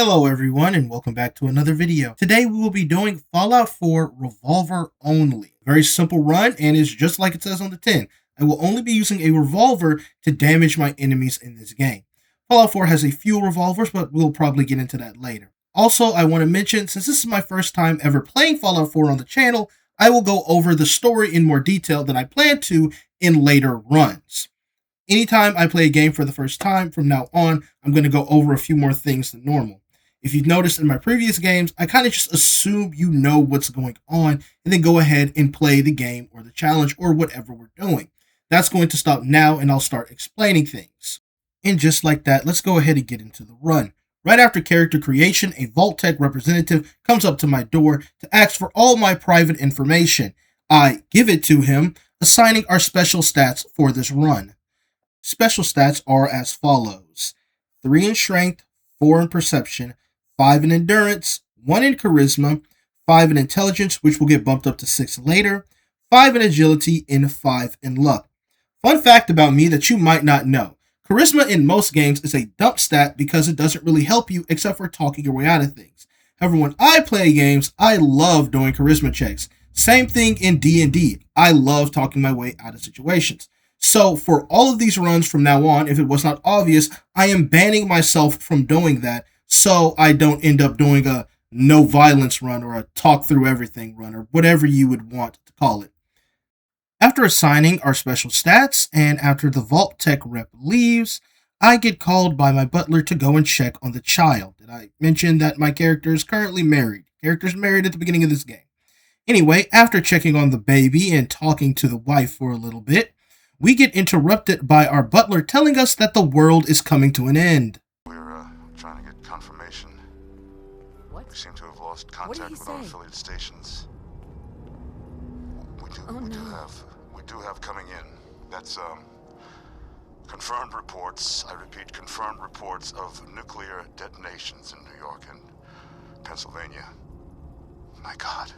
Hello everyone and welcome back to another video. Today we will be doing Fallout 4 Revolver only. Very simple run and is just like it says on the tin. I will only be using a revolver to damage my enemies in this game. Fallout 4 has a few revolvers, but we'll probably get into that later. Also, I want to mention, since this is my first time ever playing Fallout 4 on the channel, I will go over the story in more detail than I plan to in later runs. Anytime I play a game for the first time, from now on, I'm going to go over a few more things than normal. If you've noticed in my previous games, I kind of just assume you know what's going on and then go ahead and play the game or the challenge or whatever we're doing. That's going to stop now and I'll start explaining things. And just like that, let's go ahead and get into the run. Right after character creation, a Vault-Tec representative comes up to my door to ask for all my private information. I give it to him, assigning our special stats for this run. Special stats are as follows: 3 in strength, 4 in perception, 5 in endurance, 1 in charisma, 5 in intelligence, which will get bumped up to 6 later, 5 in agility, and 5 in luck. Fun fact about me that you might not know: charisma in most games is a dump stat because it doesn't really help you except for talking your way out of things. However, when I play games, I love doing charisma checks. Same thing in D&D. I love talking my way out of situations. So for all of these runs from now on, if it was not obvious, I am banning myself from doing that so I don't end up doing a no violence run or a talk through everything run or whatever you would want to call it. After assigning our special stats and after the Vault-Tec rep leaves, I get called by my butler to go and check on the child. Did I mention that my character is currently married? Character's married at the beginning of this game. Anyway, after checking on the baby and talking to the wife for a little bit, we get interrupted by our butler telling us that the world is coming to an end. We're trying to get confirmation. What? We seem to have lost contact with our affiliate stations. We do have coming in. That's confirmed reports. I repeat, confirmed reports of nuclear detonations in New York and Pennsylvania. My God.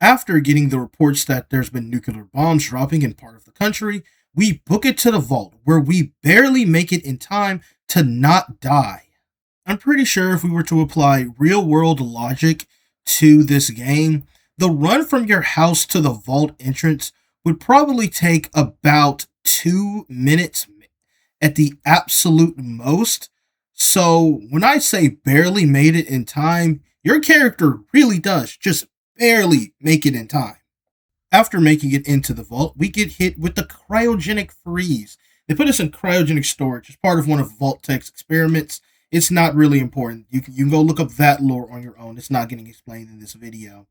After getting the reports that there's been nuclear bombs dropping in part of the country, we book it to the vault, where we barely make it in time to not die. I'm pretty sure if we were to apply real-world logic to this game, the run from your house to the vault entrance would probably take about 2 minutes at the absolute most. So when I say barely made it in time, your character really does just barely make it in time. After making it into the vault, we get hit with the cryogenic freeze. They put us in cryogenic storage as part of one of Vault-Tec's experiments. It's not really important. You can go look up that lore on your own. It's not getting explained in this video.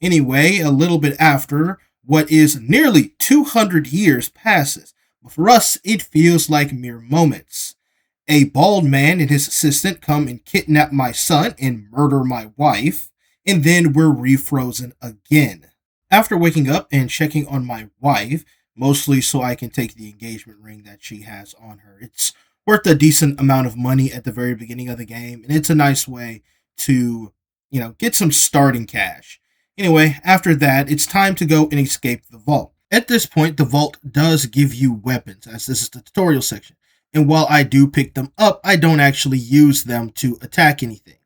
Anyway, a little bit after, what is nearly 200 years passes, but for us, it feels like mere moments. A bald man and his assistant come and kidnap my son and murder my wife, and then we're refrozen again. After waking up and checking on my wife, mostly so I can take the engagement ring that she has on her. It's worth a decent amount of money at the very beginning of the game, and it's a nice way to, get some starting cash. Anyway, after that, it's time to go and escape the vault. At this point, the vault does give you weapons, as this is the tutorial section. And while I do pick them up, I don't actually use them to attack anything.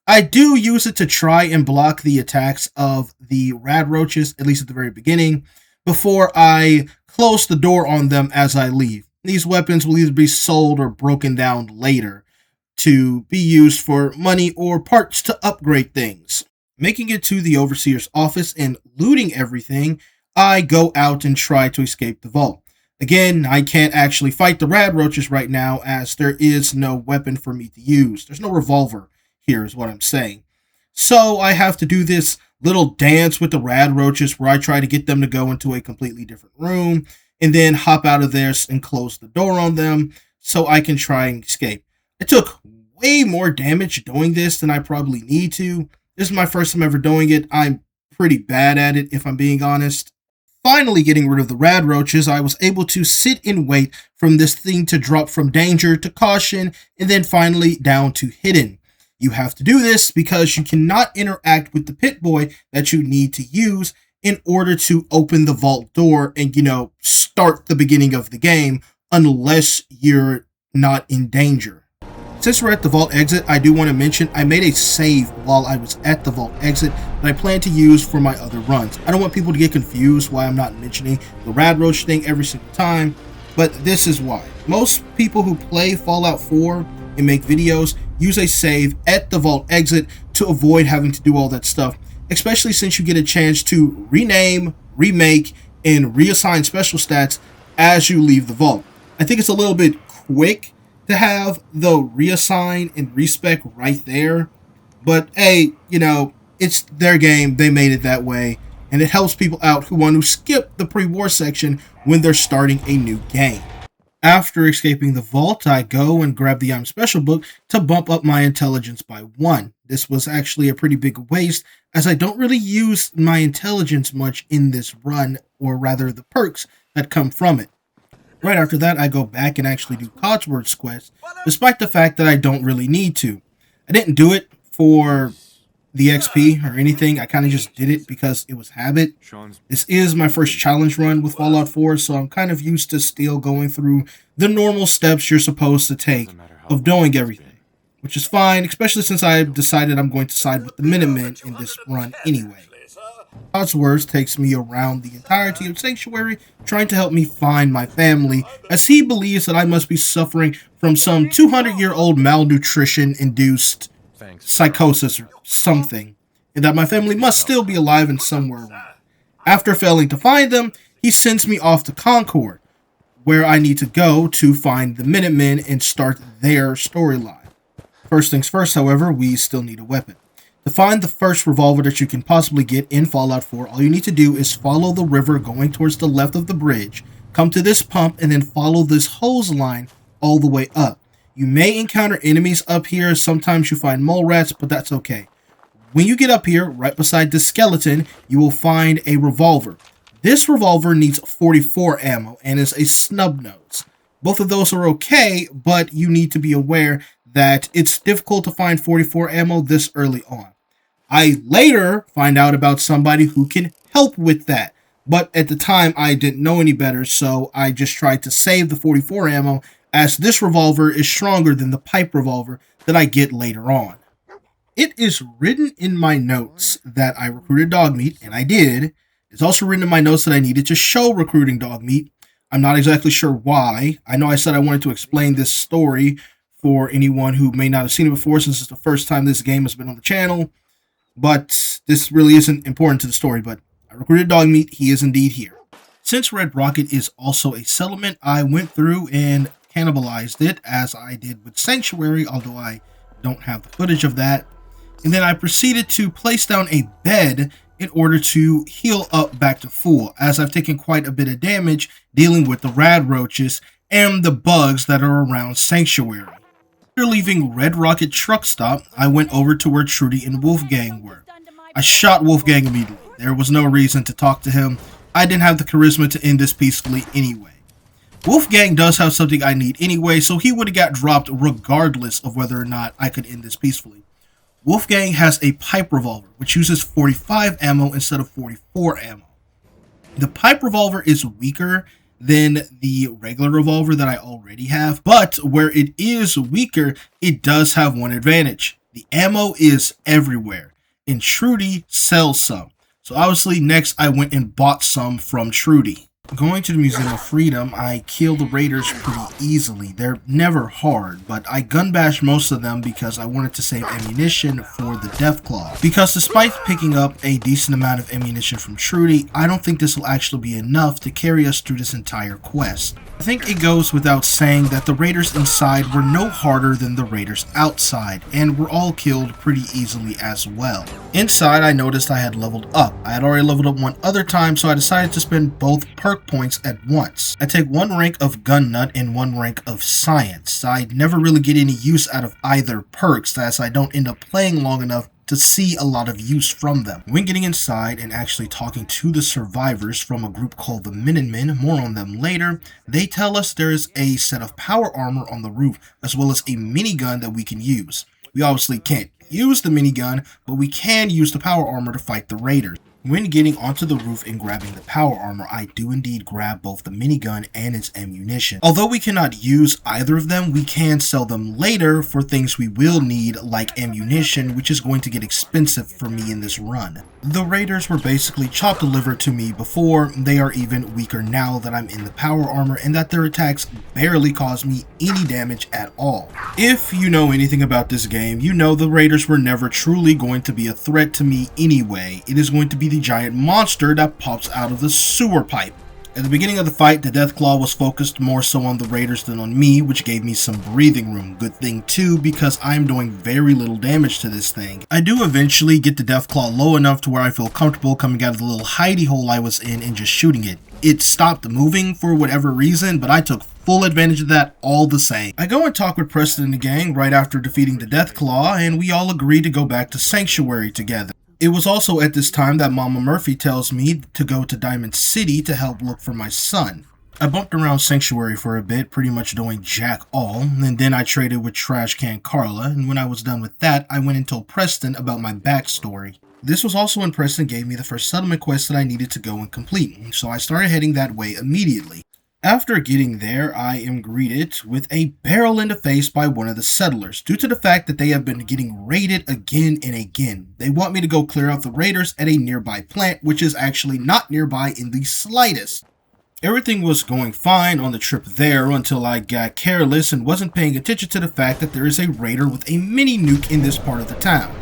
I do use it to try and block the attacks of the rad roaches, at least at the very beginning, before I close the door on them as I leave. These weapons will either be sold or broken down later to be used for money or parts to upgrade things. Making it to the overseer's office and looting everything, I go out and try to escape the vault. Again, I can't actually fight the rad roaches right now as there is no weapon for me to use. There's no revolver. Here is what I'm saying. So I have to do this little dance with the rad roaches where I try to get them to go into a completely different room and then hop out of there and close the door on them so I can try and escape. I took way more damage doing this than I probably need to. This is my first time ever doing it. I'm pretty bad at it, if I'm being honest. Finally getting rid of the rad roaches, I was able to sit and wait for this thing to drop from danger to caution and then finally down to hidden. You have to do this because you cannot interact with the pit boy that you need to use in order to open the vault door and, start the beginning of the game unless you're not in danger. It's Since we're at the vault exit, I do want to mention I made a save while I was at the vault exit that I plan to use for my other runs. I don't want people to get confused why I'm not mentioning the rad roach thing every single time, but this is why. Most people who play Fallout 4 and make videos use a save at the vault exit to avoid having to do all that stuff, especially since you get a chance to rename, remake, and reassign special stats as you leave the vault. I think it's a little bit quick to have the reassign and respec right there, but hey, you know, it's their game, they made it that way, and it helps people out who want to skip the pre-war section when they're starting a new game. After escaping the vault, I go and grab the special book to bump up my intelligence by 1. This was actually a pretty big waste, as I don't really use my intelligence much in this run, or rather the perks that come from it. Right after that, I go back and actually do Codsworth's quest, despite the fact that I don't really need to. I didn't do it for the XP or anything, I kind of just did it because it was habit. This is my first challenge run with Fallout 4, so I'm kind of used to still going through the normal steps you're supposed to take of doing everything, which is fine, especially since I decided I'm going to side with the Minutemen in this run anyway. Codsworth takes me around the entirety of Sanctuary, trying to help me find my family, as he believes that I must be suffering from some 200-year-old malnutrition-induced psychosis or something, and that my family must still be alive and somewhere around. After failing to find them, he sends me off to Concord, where I need to go to find the Minutemen and start their storyline. First things first, however, we still need a weapon. To find the first revolver that you can possibly get in Fallout 4, all you need to do is follow the river going towards the left of the bridge, come to this pump, and then follow this hose line all the way up. You may encounter enemies up here, sometimes you find mole rats, but that's okay. When you get up here, right beside the skeleton, you will find a revolver. This revolver needs 44 ammo and is a snub nose. Both of those are okay, but you need to be aware that it's difficult to find 44 ammo this early on. I later find out about somebody who can help with that, but at the time I didn't know any better, so I just tried to save the 44 ammo, as this revolver is stronger than the pipe revolver that I get later on. It is written in my notes that I recruited Dogmeat, and I did. It's also written in my notes that I needed to show recruiting Dogmeat. I'm not exactly sure why. I know I said I wanted to explain this story for anyone who may not have seen it before, since it's the first time this game has been on the channel, but this really isn't important to the story, but I recruited Dogmeat, he is indeed here. Since Red Rocket is also a settlement, I went through and cannibalized it, as I did with Sanctuary, although I don't have the footage of that. And then I proceeded to place down a bed in order to heal up back to full, as I've taken quite a bit of damage dealing with the rad roaches and the bugs that are around Sanctuary. After leaving Red Rocket truck stop, I went over to where Trudy and Wolfgang were. I shot Wolfgang immediately. There was no reason to talk to him. I didn't have the charisma to end this peacefully anyway. Wolfgang does have something I need anyway, so he would have got dropped regardless of whether or not I could end this peacefully. Wolfgang has a pipe revolver, which uses 45 ammo instead of 44 ammo. The pipe revolver is weaker than the regular revolver that I already have, but where it is weaker, it does have one advantage. The ammo is everywhere, and Trudy sells some. So obviously next I went and bought some from Trudy. Going to the Museum of Freedom, I kill the raiders pretty easily. They're never hard, but I gun bash most of them because I wanted to save ammunition for the Deathclaw. Because despite picking up a decent amount of ammunition from Trudy, I don't think this will actually be enough to carry us through this entire quest. I think it goes without saying that the raiders inside were no harder than the raiders outside, and were all killed pretty easily as well. Inside, I noticed I had leveled up. I had already leveled up one other time, so I decided to spend both perk points at once. I take one rank of Gun Nut and one rank of Science. I never really get any use out of either perks, as I don't end up playing long enough to see a lot of use from them. When getting inside and actually talking to the survivors from a group called the Minutemen, more on them later, they tell us there is a set of power armor on the roof, as well as a minigun that we can use. We obviously can't use the minigun, but we can use the power armor to fight the raiders. When getting onto the roof and grabbing the power armor, I do indeed grab both the minigun and its ammunition. Although we cannot use either of them, we can sell them later for things we will need, like ammunition, which is going to get expensive for me in this run. The raiders were basically chopped liver to me before. They are even weaker now that I'm in the power armor and that their attacks barely cause me any damage at all. If you know anything about this game, you know the raiders were never truly going to be a threat to me anyway. It is going to be the giant monster that pops out of the sewer pipe. At the beginning of the fight, the Deathclaw was focused more so on the raiders than on me, which gave me some breathing room. Good thing too, because I'm doing very little damage to this thing. I do eventually get the Deathclaw low enough to where I feel comfortable coming out of the little hidey hole I was in and just shooting it. It stopped moving for whatever reason, but I took full advantage of that all the same. I go and talk with Preston and the gang right after defeating the Deathclaw, and we all agree to go back to Sanctuary together. It was also at this time that Mama Murphy tells me to go to Diamond City to help look for my son. I bumped around Sanctuary for a bit, pretty much doing jack all, and then I traded with Trash Can Carla, and when I was done with that, I went and told Preston about my backstory. This was also when Preston gave me the first settlement quest that I needed to go and complete, so I started heading that way immediately. After getting there, I am greeted with a barrel in the face by one of the settlers, due to the fact that they have been getting raided again and again. They want me to go clear out the raiders at a nearby plant, which is actually not nearby in the slightest. Everything was going fine on the trip there until I got careless and wasn't paying attention to the fact that there is a raider with a mini nuke in this part of the town,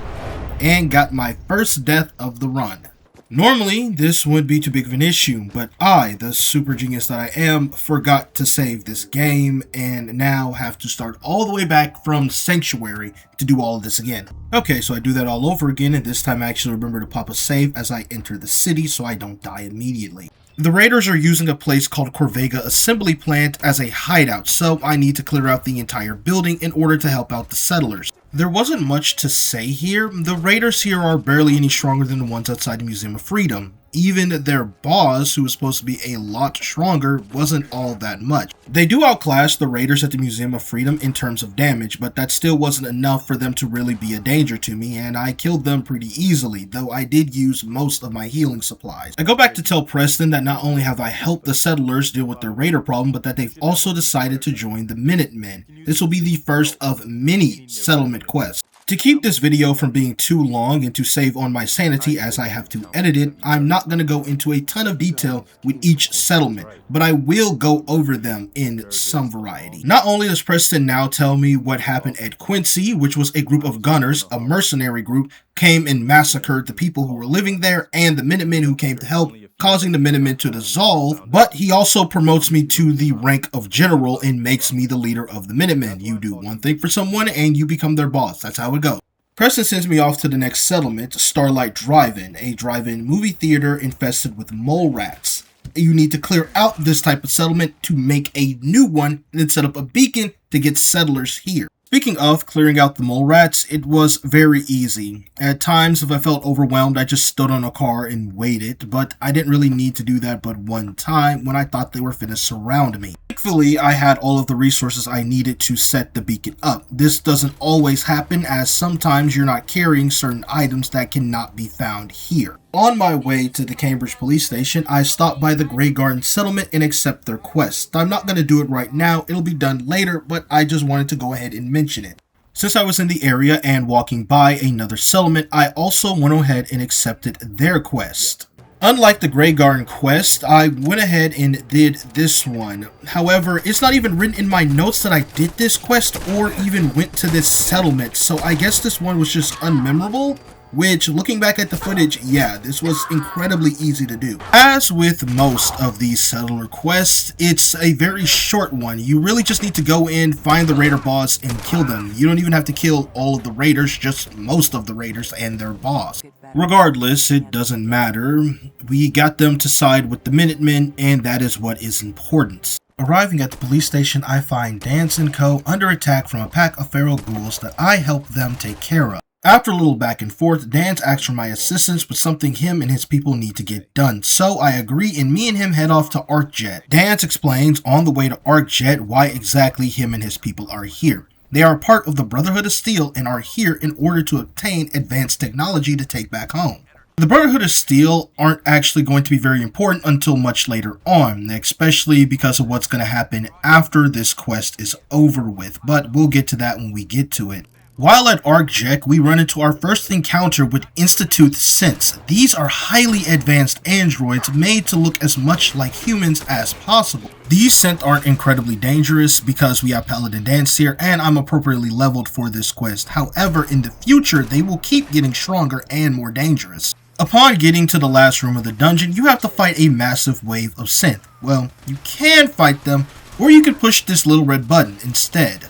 and got my first death of the run. Normally, this wouldn't be too big of an issue, but I, the super genius that I am, forgot to save this game and now have to start all the way back from Sanctuary to do all of this again. Okay, so I do that all over again, and this time I actually remember to pop a save as I enter the city so I don't die immediately. The raiders are using a place called Corvega Assembly Plant as a hideout, so I need to clear out the entire building in order to help out the settlers. There wasn't much to say here. The raiders here are barely any stronger than the ones outside the Museum of Freedom. Even their boss, who was supposed to be a lot stronger, wasn't all that much. They do outclass the raiders at the Museum of Freedom in terms of damage, but that still wasn't enough for them to really be a danger to me, and I killed them pretty easily, though I did use most of my healing supplies. I go back to tell Preston that not only have I helped the settlers deal with their raider problem, but that they've also decided to join the Minutemen. This will be the first of many settlement quests. To keep this video from being too long and to save on my sanity as I have to edit it, I'm not going to go into a ton of detail with each settlement, but I will go over them in some variety. Not only does Preston now tell me what happened at Quincy, which was a group of gunners, a mercenary group, came and massacred the people who were living there and the Minutemen who came to help, causing the Minutemen to dissolve, but he also promotes me to the rank of general and makes me the leader of the Minutemen. You do one thing for someone and you become their boss. That's how it goes. Preston sends me off to the next settlement, Starlight Drive-In, a drive-in movie theater infested with mole rats. You need to clear out this type of settlement to make a new one and then set up a beacon to get settlers here. Speaking of clearing out the mole rats, it was very easy. At times, if I felt overwhelmed, I just stood on a car and waited, but I didn't really need to do that but one time when I thought they were finna surround me. Thankfully, I had all of the resources I needed to set the beacon up. This doesn't always happen, as sometimes you're not carrying certain items that cannot be found here. On my way to the Cambridge police station, I stopped by the Grey Garden settlement and accept their quest. I'm not going to do it right now, it'll be done later, but I just wanted to go ahead and mention it. Since I was in the area and walking by another settlement, I also went ahead and accepted their quest. Unlike the Grey Garden quest, I went ahead and did this one. However, it's not even written in my notes that I did this quest or even went to this settlement, so I guess this one was just unmemorable. Which, looking back at the footage, yeah, this was incredibly easy to do. As with most of these settler quests, it's a very short one. You really just need to go in, find the raider boss, and kill them. You don't even have to kill all of the raiders, just most of the raiders and their boss. Regardless, it doesn't matter. We got them to side with the Minutemen, and that is what is important. Arriving at the police station, I find Dance & Co. under attack from a pack of feral ghouls that I helped them take care of. After a little back and forth, Dance asks for my assistance with something him and his people need to get done, so I agree and me and him head off to ArcJet. Dance explains on the way to ArcJet why exactly him and his people are here. They are part of the Brotherhood of Steel and are here in order to obtain advanced technology to take back home. The Brotherhood of Steel aren't actually going to be very important until much later on, especially because of what's going to happen after this quest is over with, but we'll get to that when we get to it. While at ArcJek, we run into our first encounter with Institute Synths. These are highly advanced androids made to look as much like humans as possible. These synths aren't incredibly dangerous because we have Paladin Dance here and I'm appropriately leveled for this quest. However, in the future, they will keep getting stronger and more dangerous. Upon getting to the last room of the dungeon, you have to fight a massive wave of synth. Well, you can fight them, or you can push this little red button instead.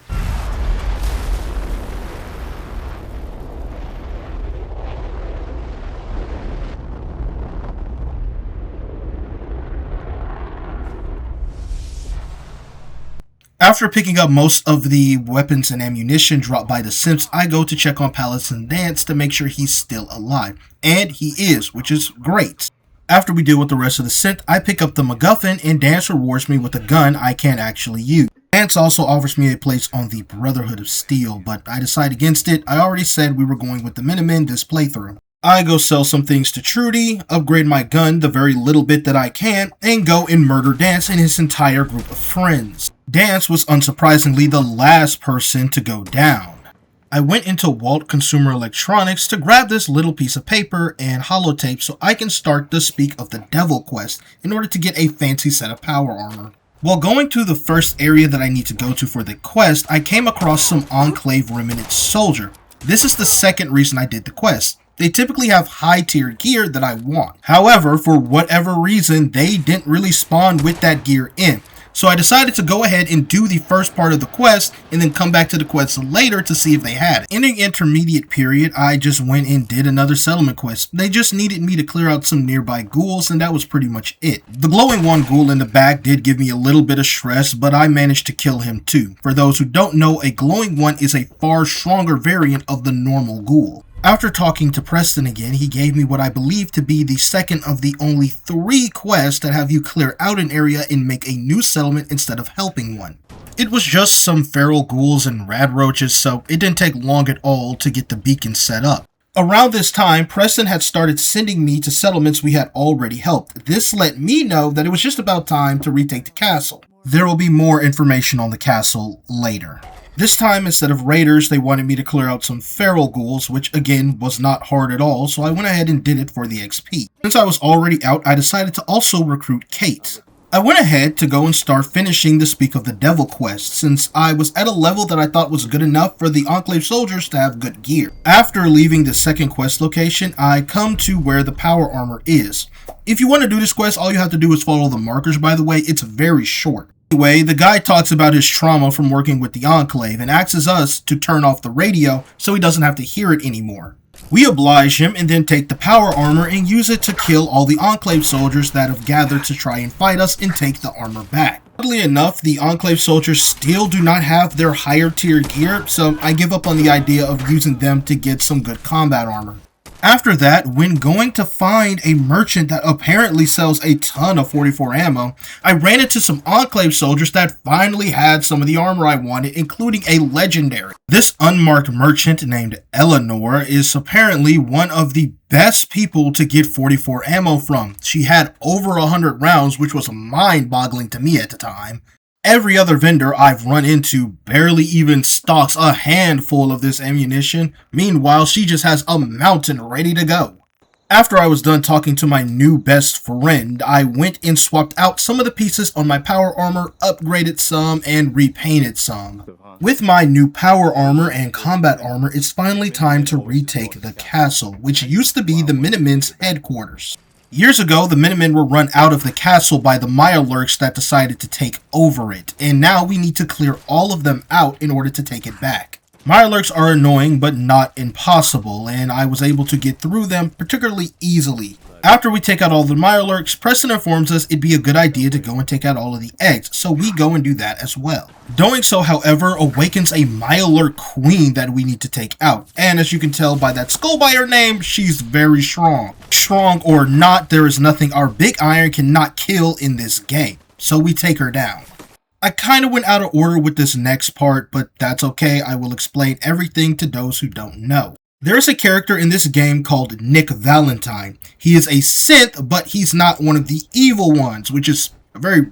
After picking up most of the weapons and ammunition dropped by the synths, I go to check on Paladin Dance to make sure he's still alive. And he is, which is great. After we deal with the rest of the synth, I pick up the MacGuffin and Dance rewards me with a gun I can't actually use. Dance also offers me a place on the Brotherhood of Steel, but I decide against it. I already said we were going with the Minutemen this playthrough. I go sell some things to Trudy, upgrade my gun the very little bit that I can, and go and murder Dance and his entire group of friends. Dance was unsurprisingly the last person to go down. I went into Walt Consumer Electronics to grab this little piece of paper and holotape so I can start the Speak of the Devil quest in order to get a fancy set of power armor. While going to the first area that I need to go to for the quest, I came across some Enclave Remnant Soldier. This is the second reason I did the quest. They typically have high tier gear that I want. However, for whatever reason, they didn't really spawn with that gear in. So I decided to go ahead and do the first part of the quest and then come back to the quest later to see if they had it. In the intermediate period, I just went and did another settlement quest. They just needed me to clear out some nearby ghouls and that was pretty much it. The glowing one ghoul in the back did give me a little bit of stress, but I managed to kill him too. For those who don't know, a glowing one is a far stronger variant of the normal ghoul. After talking to Preston again, he gave me what I believe to be the second of the only 3 quests that have you clear out an area and make a new settlement instead of helping one. It was just some feral ghouls and rad roaches, so it didn't take long at all to get the beacon set up. Around this time, Preston had started sending me to settlements we had already helped. This let me know that it was just about time to retake the castle. There will be more information on the castle later. This time, instead of raiders, they wanted me to clear out some feral ghouls, which again was not hard at all, so I went ahead and did it for the XP. Since I was already out, I decided to also recruit Kate. I went ahead to go and start finishing the Speak of the Devil quest, since I was at a level that I thought was good enough for the Enclave soldiers to have good gear. After leaving the second quest location, I come to where the power armor is. If you want to do this quest, all you have to do is follow the markers, by the way. It's very short. Anyway, the guy talks about his trauma from working with the Enclave and asks us to turn off the radio so he doesn't have to hear it anymore. We oblige him and then take the power armor and use it to kill all the Enclave soldiers that have gathered to try and fight us and take the armor back. Oddly enough, the Enclave soldiers still do not have their higher tier gear, so I give up on the idea of using them to get some good combat armor. After that, when going to find a merchant that apparently sells a ton of 44 ammo, I ran into some Enclave soldiers that finally had some of the armor I wanted, including a legendary. This unmarked merchant named Eleanor is apparently one of the best people to get 44 ammo from. She had over 100 rounds, which was mind-boggling to me at the time. Every other vendor I've run into barely even stocks a handful of this ammunition. Meanwhile, she just has a mountain ready to go. After I was done talking to my new best friend, I went and swapped out some of the pieces on my power armor, upgraded some, and repainted some. With my new power armor and combat armor, it's finally time to retake the castle, which used to be the Minutemen's headquarters. Years ago, the Minutemen were run out of the castle by the Mirelurks that decided to take over it, and now we need to clear all of them out in order to take it back. Mirelurks are annoying but not impossible, and I was able to get through them particularly easily. After we take out all the Mirelurks, Preston informs us it'd be a good idea to go and take out all of the eggs, so we go and do that as well. Doing so, however, awakens a Mirelurk queen that we need to take out, and as you can tell by that skull by her name, she's very strong. Strong or not, there is nothing our big iron cannot kill in this game, so we take her down. I kinda went out of order with this next part, but that's okay, I will explain everything to those who don't know. There's a character in this game called Nick Valentine. He is a synth, but he's not one of the evil ones, which is a very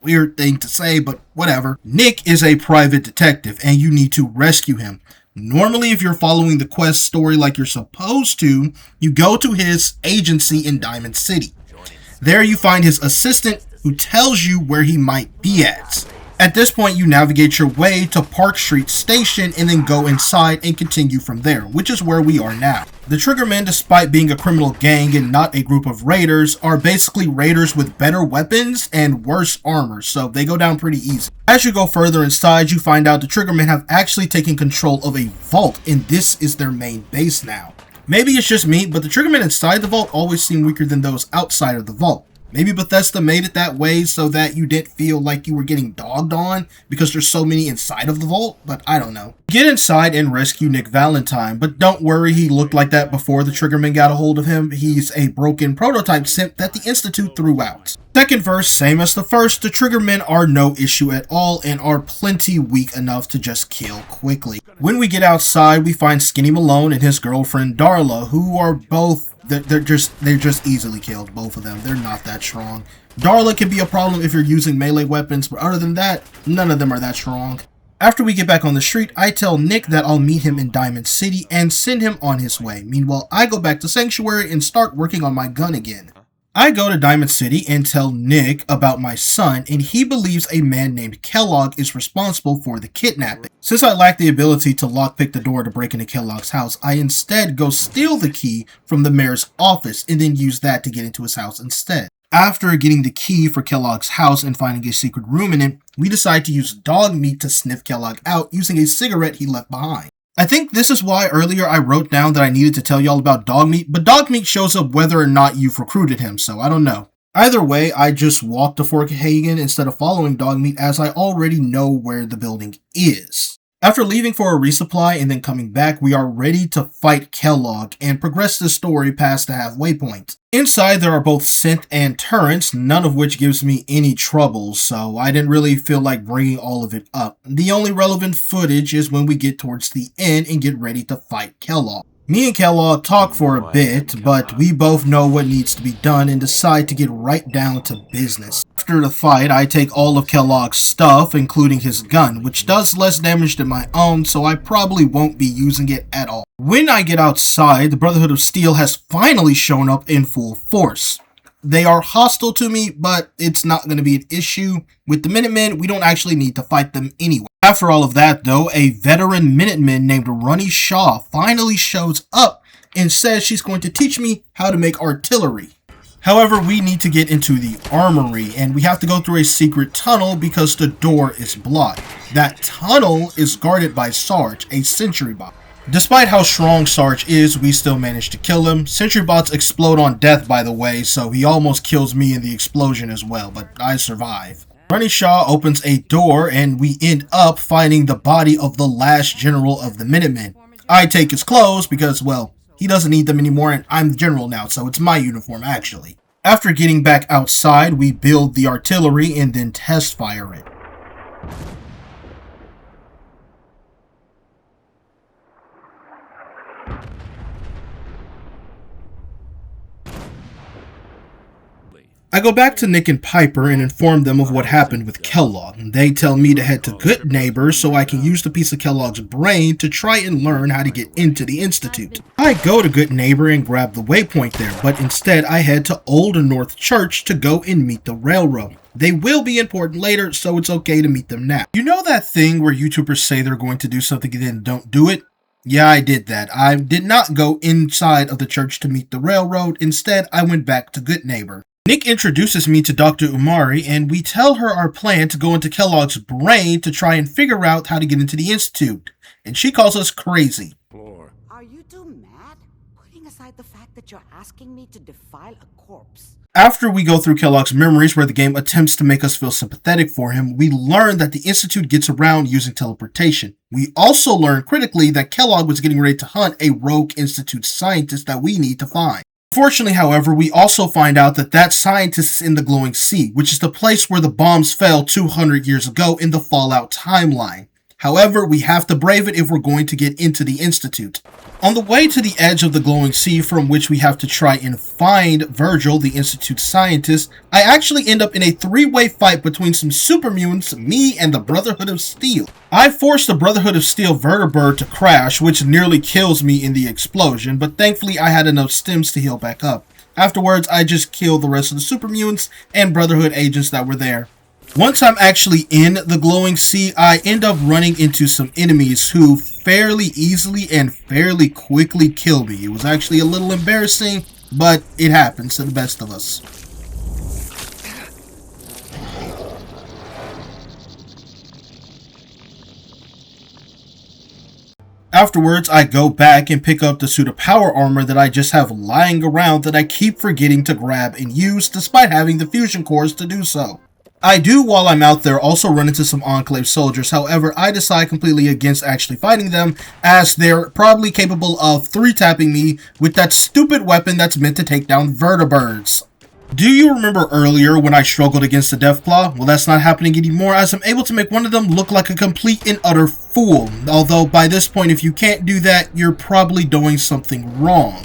weird thing to say, but whatever. Nick is a private detective, and you need to rescue him. Normally, if you're following the quest story like you're supposed to, you go to his agency in Diamond City. There you find his assistant who tells you where he might be at. At this point, you navigate your way to Park Street Station and then go inside and continue from there, which is where we are now. The Triggermen, despite being a criminal gang and not a group of raiders, are basically raiders with better weapons and worse armor, so they go down pretty easy. As you go further inside, you find out the Triggermen have actually taken control of a vault, and this is their main base now. Maybe it's just me, but the Triggermen inside the vault always seem weaker than those outside of the vault. Maybe Bethesda made it that way so that you didn't feel like you were getting dogged on because there's so many inside of the vault, but I don't know. Get inside and rescue Nick Valentine, but don't worry, he looked like that before the Triggermen got a hold of him. He's a broken prototype simp that the Institute threw out. Second verse, same as the first, the Triggermen are no issue at all and are plenty weak enough to just kill quickly. When we get outside, we find Skinny Malone and his girlfriend Darla, who are both They're just easily killed, both of them. They're not that strong. Darla can be a problem if you're using melee weapons, but other than that, none of them are that strong. After we get back on the street, I tell Nick that I'll meet him in Diamond City and send him on his way. Meanwhile, I go back to Sanctuary and start working on my gun again. I go to Diamond City and tell Nick about my son, and he believes a man named Kellogg is responsible for the kidnapping. Since I lack the ability to lockpick the door to break into Kellogg's house, I instead go steal the key from the mayor's office and then use that to get into his house instead. After getting the key for Kellogg's house and finding a secret room in it, we decide to use dog meat to sniff Kellogg out using a cigarette he left behind. I think this is why earlier I wrote down that I needed to tell y'all about dog meat, but dog meat shows up whether or not you've recruited him, so I don't know. Either way, I just walk to Fort Hagen instead of following dog meat as I already know where the building is. After leaving for a resupply and then coming back, we are ready to fight Kellogg and progress the story past the halfway point. Inside there are both synth and turrets, none of which gives me any trouble, so I didn't really feel like bringing all of it up. The only relevant footage is when we get towards the end and get ready to fight Kellogg. Me and Kellogg talk for a bit, but we both know what needs to be done and decide to get right down to business. After the fight, I take all of Kellogg's stuff, including his gun, which does less damage than my own, so I probably won't be using it at all. When I get outside, the Brotherhood of Steel has finally shown up in full force. They are hostile to me, but it's not going to be an issue. With the Minutemen, we don't actually need to fight them anyway. After all of that, though, a veteran Minuteman named Ronnie Shaw finally shows up and says she's going to teach me how to make artillery. However, we need to get into the armory, and we have to go through a secret tunnel because the door is blocked. That tunnel is guarded by Sarge, a sentry bot. Despite how strong Sarge is, we still manage to kill him. Sentry bots explode on death, by the way, so he almost kills me in the explosion as well, but I survive. Ronnie Shaw opens a door, and we end up finding the body of the last general of the Minutemen. I take his clothes because, well, he doesn't need them anymore, and I'm the general now, so it's my uniform, actually. After getting back outside, we build the artillery and then test fire it. I go back to Nick and Piper and inform them of what happened with Kellogg. They tell me to head to Good Neighbor so I can use the piece of Kellogg's brain to try and learn how to get into the Institute. I go to Good Neighbor and grab the waypoint there, but instead I head to Old North Church to go and meet the railroad. They will be important later, so it's okay to meet them now. You know that thing where YouTubers say they're going to do something and then don't do it? Yeah, I did that. I did not go inside of the church to meet the railroad. Instead, I went back to Good Neighbor. Nick introduces me to Dr. Umari, and we tell her our plan to go into Kellogg's brain to try and figure out how to get into the Institute. And she calls us crazy. Are you too mad? Putting aside the fact that you're asking me to defile a corpse. After we go through Kellogg's memories where the game attempts to make us feel sympathetic for him, we learn that the Institute gets around using teleportation. We also learn critically that Kellogg was getting ready to hunt a rogue Institute scientist that we need to find. Unfortunately, however, we also find out that that scientist is in the Glowing Sea, which is the place where the bombs fell 200 years ago in the Fallout timeline. However, we have to brave it if we're going to get into the Institute. On the way to the edge of the glowing sea from which we have to try and find Virgil, the Institute scientist, I actually end up in a three-way fight between some super mutants, me, and the Brotherhood of Steel. I forced the Brotherhood of Steel vertibird to crash, which nearly kills me in the explosion, but thankfully I had enough stims to heal back up. Afterwards, I just killed the rest of the super mutants and Brotherhood agents that were there. Once I'm actually in the glowing sea, I end up running into some enemies who fairly easily and fairly quickly kill me. It was actually a little embarrassing, but it happens to the best of us. Afterwards, I go back and pick up the suit of power armor that I just have lying around that I keep forgetting to grab and use despite having the fusion cores to do so. I do, while I'm out there, also run into some Enclave soldiers. However, I decide completely against actually fighting them, as they're probably capable of 3-tapping me with that stupid weapon that's meant to take down vertibirds. Do you remember earlier when I struggled against the Deathclaw? Well, that's not happening anymore, as I'm able to make one of them look like a complete and utter fool. Although, by this point, if you can't do that, you're probably doing something wrong.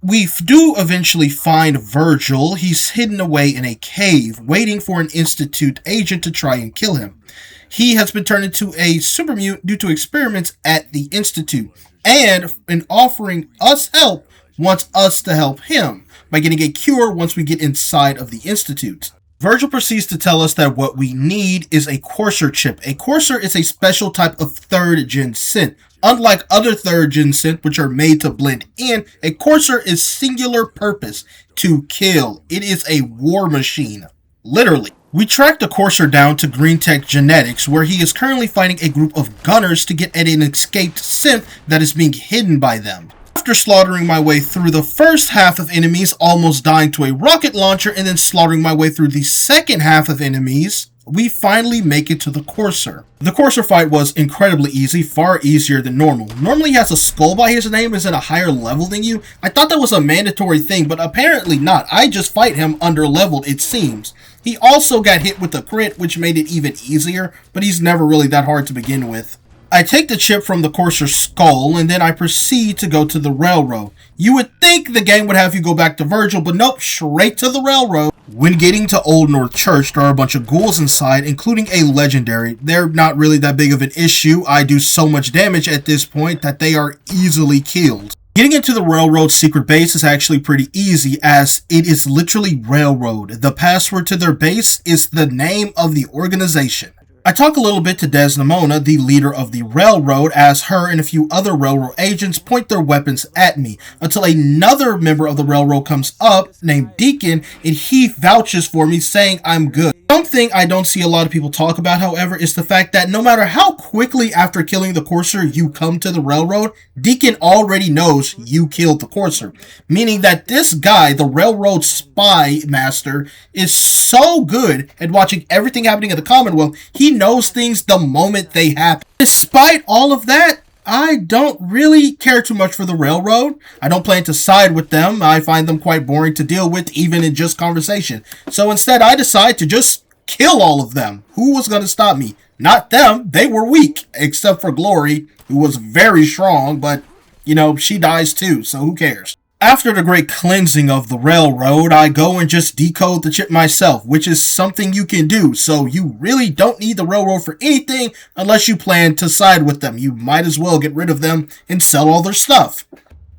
We do eventually find Virgil. He's hidden away in a cave, waiting for an Institute agent to try and kill him. He has been turned into a super mutant due to experiments at the Institute, and in offering us help, wants us to help him by getting a cure once we get inside of the Institute. Virgil proceeds to tell us that what we need is a courser chip. A courser is a special type of 3rd-gen synth. Unlike other 3rd-gen synth, which are made to blend in, a courser is singular purpose, to kill. It is a war machine. Literally. We track the courser down to Green Tech Genetics, where he is currently fighting a group of gunners to get at an escaped synth that is being hidden by them. After slaughtering my way through the first half of enemies, almost dying to a rocket launcher, and then slaughtering my way through the second half of enemies, we finally make it to the courser. The courser fight was incredibly easy, far easier than normal. Normally he has a skull by his name, is at a higher level than you. I thought that was a mandatory thing, but apparently not. I just fight him under leveled, it seems. He also got hit with a crit, which made it even easier, but he's never really that hard to begin with. I take the chip from the courser's skull, and then I proceed to go to the railroad. You would think the game would have you go back to Virgil, but nope, straight to the railroad. When getting to Old North Church, there are a bunch of ghouls inside, including a legendary. They're not really that big of an issue. I do so much damage at this point that they are easily killed. Getting into the railroad's secret base is actually pretty easy, as it is literally railroad. The password to their base is the name of the organization. I talk a little bit to Desdemona, the leader of the railroad, as her and a few other railroad agents point their weapons at me, until another member of the railroad comes up, named Deacon, and he vouches for me, saying I'm good. Something I don't see a lot of people talk about, however, is the fact that no matter how quickly after killing the courser you come to the railroad, Deacon already knows you killed the courser. Meaning that this guy, the railroad spy master, is so good at watching everything happening in the Commonwealth, he knows things the moment they happen. Despite all of that, I don't really care too much for the railroad. I don't plan to side with them. I find them quite boring to deal with, even in just conversation. So instead, I decide to just kill all of them. Who was going to stop me? Not them. They were weak, except for Glory, who was very strong, but, you know, she dies too, so who cares? After the great cleansing of the railroad, I go and just decode the chip myself, which is something you can do, so you really don't need the railroad for anything unless you plan to side with them. You might as well get rid of them and sell all their stuff.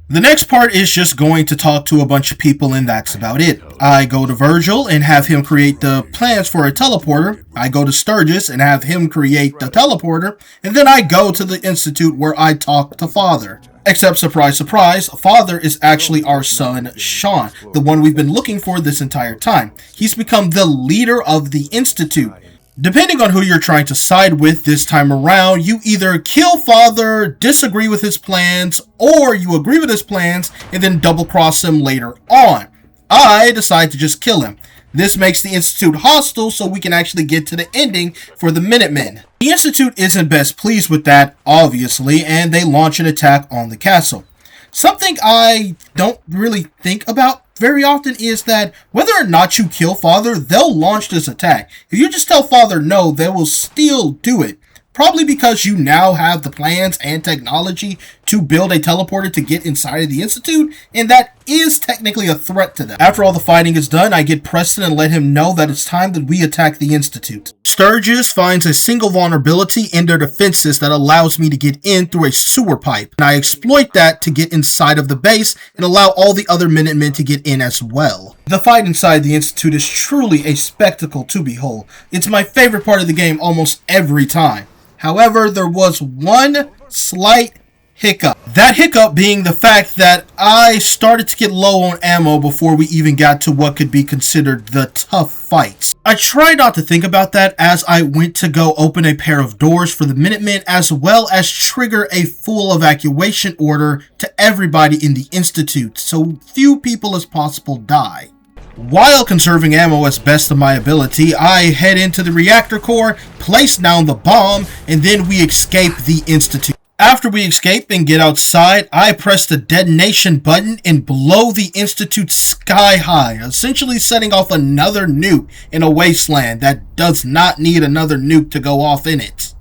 The next part is just going to talk to a bunch of people, and that's about it. I go to Virgil and have him create the plans for a teleporter. I go to Sturgis and have him create the teleporter. And then I go to the Institute where I talk to Father. Except, surprise, surprise, Father is actually our son, Sean, the one we've been looking for this entire time. He's become the leader of the Institute. Depending on who you're trying to side with this time around, you either kill Father, disagree with his plans, or you agree with his plans and then double-cross him later on. I decide to just kill him. This makes the Institute hostile so we can actually get to the ending for the Minutemen. The Institute isn't best pleased with that, obviously, and they launch an attack on the castle. Something I don't really think about very often is that whether or not you kill Father, they'll launch this attack. If you just tell Father no, they will still do it. Probably because you now have the plans and technology to build a teleporter to get inside of the Institute, and that is technically a threat to them. After all the fighting is done, I get Preston and let him know that it's time that we attack the Institute. Sturgis finds a single vulnerability in their defenses that allows me to get in through a sewer pipe, and I exploit that to get inside of the base and allow all the other Minutemen to get in as well. The fight inside the Institute is truly a spectacle to behold. It's my favorite part of the game almost every time. However, there was one slight hiccup. That hiccup being the fact that I started to get low on ammo before we even got to what could be considered the tough fights. I tried not to think about that as I went to go open a pair of doors for the Minutemen, as well as trigger a full evacuation order to everybody in the Institute, so few people as possible die. While conserving ammo as best of my ability, I head into the reactor core, place down the bomb, and then we escape the Institute. After we escape and get outside, I press the detonation button and blow the Institute sky high, essentially setting off another nuke in a wasteland that does not need another nuke to go off in it.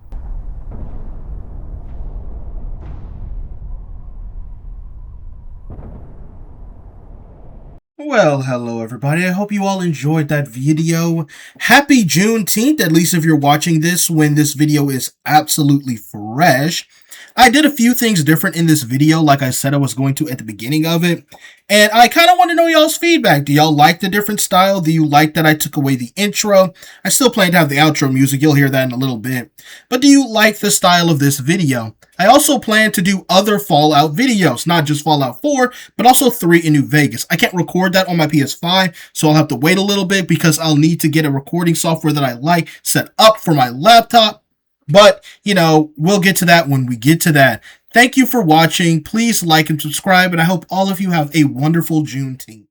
Well, hello everybody. I hope you all enjoyed that video. Happy Juneteenth, at least if you're watching this when this video is absolutely fresh. I did a few things different in this video, like I said I was going to at the beginning of it. And I kind of want to know y'all's feedback. Do y'all like the different style? Do you like that I took away the intro? I still plan to have the outro music. You'll hear that in a little bit. But do you like the style of this video? I also plan to do other Fallout videos, not just Fallout 4, but also 3 in New Vegas. I can't record that on my PS5, so I'll have to wait a little bit because I'll need to get a recording software that I like set up for my laptop. But, you know, we'll get to that when we get to that. Thank you for watching. Please like and subscribe, and I hope all of you have a wonderful Juneteenth.